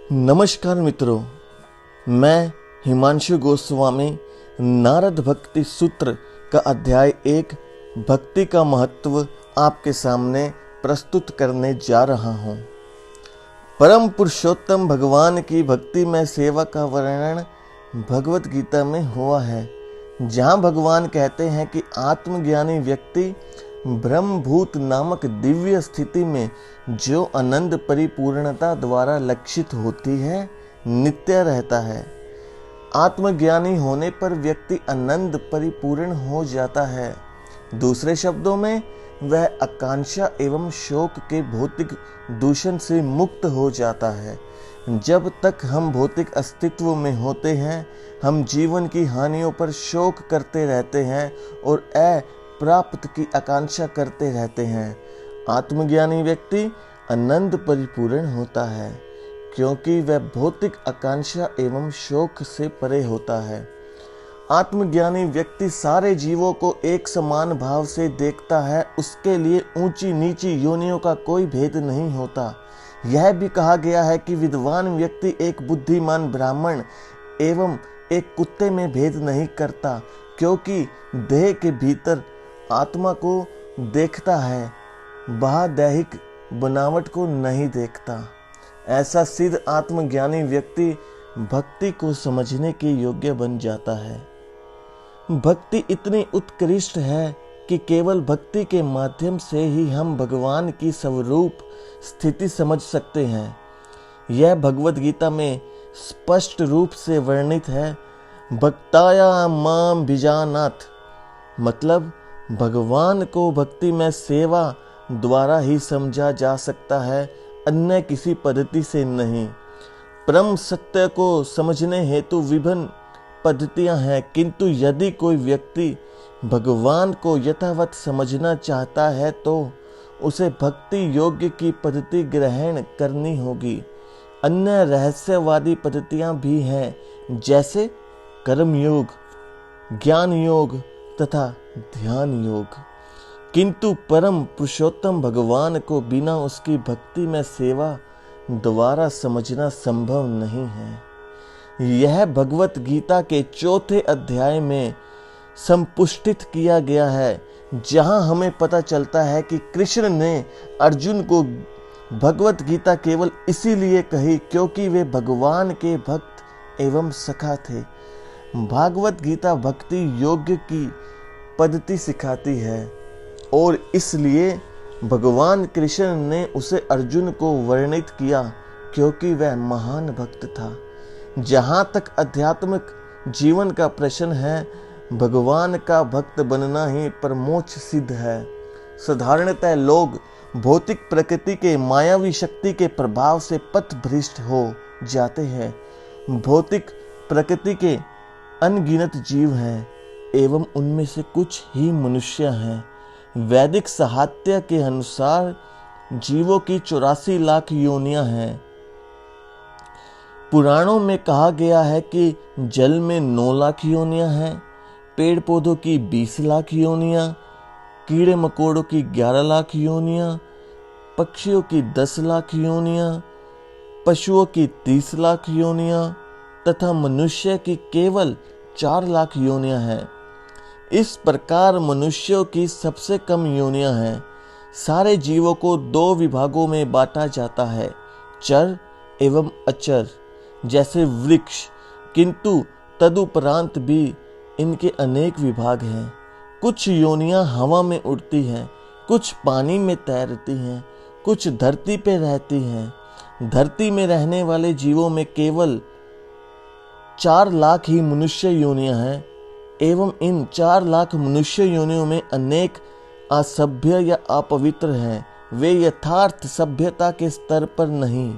नमस्कार मित्रों, मैं हिमांशु गोस्वामी नारद भक्ति सूत्र का अध्याय 1 भक्ति का महत्व आपके सामने प्रस्तुत करने जा रहा हूँ। परम पुरुषोत्तम भगवान की भक्ति में सेवा का वर्णन भगवत गीता में हुआ है, जहाँ भगवान कहते हैं कि आत्मज्ञानी व्यक्ति ब्रह्मभूत नामक दिव्य स्थिति में जो आनंद परिपूर्णता द्वारा लक्षित होती है, नित्य रहता है। आत्मज्ञानी होने पर व्यक्ति आनंद परिपूर्ण हो जाता है। दूसरे शब्दों में वह आकांक्षा एवं शोक के भौतिक दूषण से मुक्त हो जाता है। जब तक हम भौतिक अस्तित्व में होते हैं, हम जीवन की हानियों पर शोक करते रहते हैं और प्राप्त की आकांक्षा करते रहते हैं। आत्मज्ञानी व्यक्ति आनंद परिपूर्ण होता है, क्योंकि वह भौतिक आकांक्षा एवं शोक से परे होता है। आत्मज्ञानी व्यक्ति सारे जीवों को एक समान भाव से देखता है। उसके लिए ऊंची नीची योनियों का कोई भेद नहीं होता। यह भी कहा गया है कि विद्वान व्यक्ति एक बुद्धिमान ब्राह्मण एवं एक कुत्ते में भेद नहीं करता, क्योंकि देह के भीतर आत्मा को देखता है, बाहर दैहिक बनावट को नहीं देखता। ऐसा सिद्ध आत्मज्ञानी व्यक्ति भक्ति को समझने के योग्य बन जाता है। भक्ति इतनी उत्कृष्ट है कि केवल भक्ति के माध्यम से ही हम भगवान की स्वरूप स्थिति समझ सकते हैं। यह भगवत गीता में स्पष्ट रूप से वर्णित है। भक्ताया माम भिजानाथ, मतलब भगवान को भक्ति में सेवा द्वारा ही समझा जा सकता है, अन्य किसी पद्धति से नहीं। परम सत्य को समझने हेतु विभिन्न पद्धतियां हैं, किंतु यदि कोई व्यक्ति भगवान को यथावत समझना चाहता है तो उसे भक्ति योग्य की पद्धति ग्रहण करनी होगी। अन्य रहस्यवादी पद्धतियां भी हैं, जैसे कर्म योग, ज्ञान योग तथा ध्यान योग, किंतु परम पुरुषोत्तम भगवान को बिना उसकी भक्ति में सेवा द्वारा समझना संभव नहीं है। यह भगवत गीता के 4थे अध्याय में संपुष्टित किया गया है, जहां हमें पता चलता है कि कृष्ण ने अर्जुन को भगवत गीता केवल इसीलिए कही क्योंकि वे भगवान के भक्त एवं सखा थे। भागवत गीता भक्ति योग्य की पद्धति सिखाती है और इसलिए भगवान कृष्ण ने उसे अर्जुन को वर्णित किया, क्योंकि वह महान भक्त था। जहाँ तक आध्यात्मिक जीवन का प्रश्न है, भगवान का भक्त बनना ही परमोच्च सिद्ध है। साधारणतः लोग भौतिक प्रकृति के मायावी शक्ति के प्रभाव से पथभ्रष्ट हो जाते हैं। भौतिक प्रकृति के अनगिनत जीव हैं एवं उनमें से कुछ ही मनुष्य हैं। वैदिक साहित्य के अनुसार जीवों की 84 लाख योनियां हैं। पुराणों में कहा गया है कि जल में 9 लाख योनियां हैं, पेड़ पौधों की 20 लाख योनियां, कीड़े मकोड़ों की 11 लाख योनियां, पक्षियों की 10 लाख योनियां, पशुओं की 30 लाख योनियां तथा मनुष्य की केवल 4 लाख योनियां हैं। इस प्रकार मनुष्यों की सबसे कम योनियां हैं। सारे जीवों को 2 विभागों में बांटा जाता है, चर एवं अचर, जैसे वृक्ष, किंतु तदुपरांत भी इनके अनेक विभाग हैं। कुछ योनियां हवा में उड़ती हैं, कुछ पानी में तैरती हैं, कुछ धरती पे रहती हैं। धरती में रहने वाले जीवों में केवल 4 लाख ही मनुष्य योनियां हैं एवं इन 4 लाख मनुष्य योनियों में अनेक असभ्य या अपवित्र हैं। वे यथार्थ सभ्यता के स्तर पर नहीं।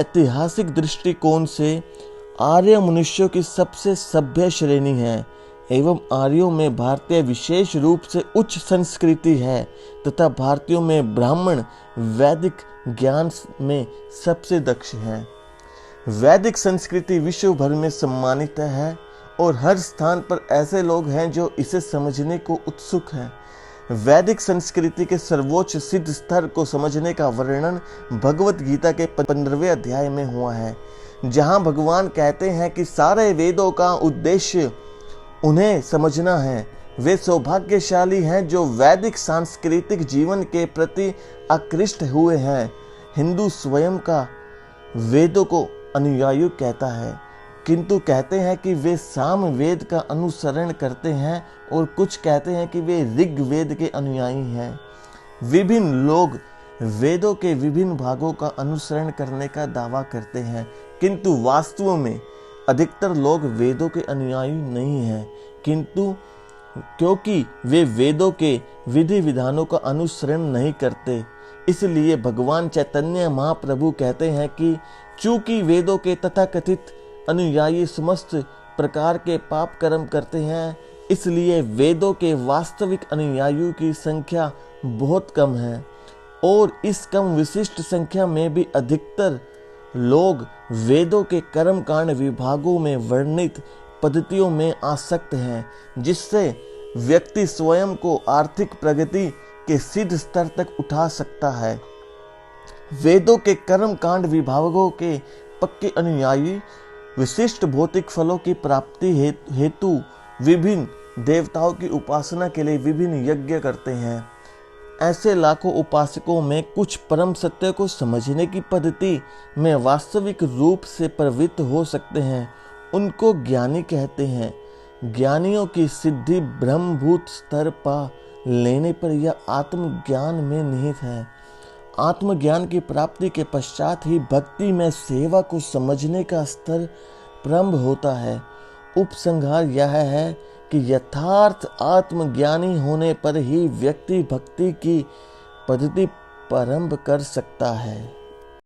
ऐतिहासिक दृष्टिकोण से आर्य मनुष्यों की सबसे सभ्य श्रेणी है एवं आर्यों में भारतीय विशेष रूप से उच्च संस्कृति है तथा भारतीयों में ब्राह्मण वैदिक ज्ञान में सबसे दक्ष हैं। वैदिक संस्कृति विश्व भर में सम्मानित है और हर स्थान पर ऐसे लोग हैं जो इसे समझने को उत्सुक हैं। वैदिक संस्कृति के सर्वोच्च सिद्ध स्तर को समझने का वर्णन भगवत गीता के 15वें अध्याय में हुआ है, जहां भगवान कहते हैं कि सारे वेदों का उद्देश्य उन्हें समझना है। वे सौभाग्यशाली हैं जो वैदिक सांस्कृतिक जीवन के प्रति आकृष्ट हुए हैं। हिंदू स्वयं का वेदों को अनुयायी कहता है, किंतु कहते हैं कि वे साम वेद का अनुसरण करते हैं और कुछ कहते हैं कि वे ऋग वेद के अनुयायी हैं। विभिन्न लोग वेदों के विभिन्न भागों का अनुसरण करने का दावा करते हैं, किंतु वास्तव में अधिकतर लोग वेदों के अनुयायी नहीं हैं, किंतु क्योंकि वे वेदों के विधि विधानों का अनुसरण नहीं करते, इसलिए भगवान चैतन्य महाप्रभु कहते हैं कि चूंकि वेदों के तथाकथित अनुयायी समस्त प्रकार के पाप कर्म करते हैं, इसलिए वेदों के वास्तविक अनुयायियों की संख्या बहुत कम है और इस कम विशिष्ट संख्या में भी अधिकतर लोग वेदों के कर्म कांड विभागों में वर्णित पद्धतियों में आसक्त हैं, जिससे व्यक्ति स्वयं को आर्थिक प्रगति के सिद्ध स्तर तक उठा सकता है। वेदों के कर्म कांड विभागों के पक्के अनुयायी विशिष्ट भौतिक फलों की प्राप्ति हेतु विभिन्न देवताओं की उपासना के लिए विभिन्न यज्ञ करते हैं। ऐसे लाखों उपासकों में कुछ परम सत्य को समझने की पद्धति में वास्तविक रूप से प्रवृत्त हो सकते हैं। उनको ज्ञानी कहते हैं। ज्ञानियों की सिद्धि ब्रह्मभूत स्तर पा लेने पर यह आत्मज्ञान में निहित है। आत्मज्ञान की प्राप्ति के पश्चात ही भक्ति में सेवा को समझने का स्तर प्रारंभ होता है। उपसंहार यह है कि यथार्थ आत्मज्ञानी होने पर ही व्यक्ति भक्ति की पद्धति प्रारंभ कर सकता है।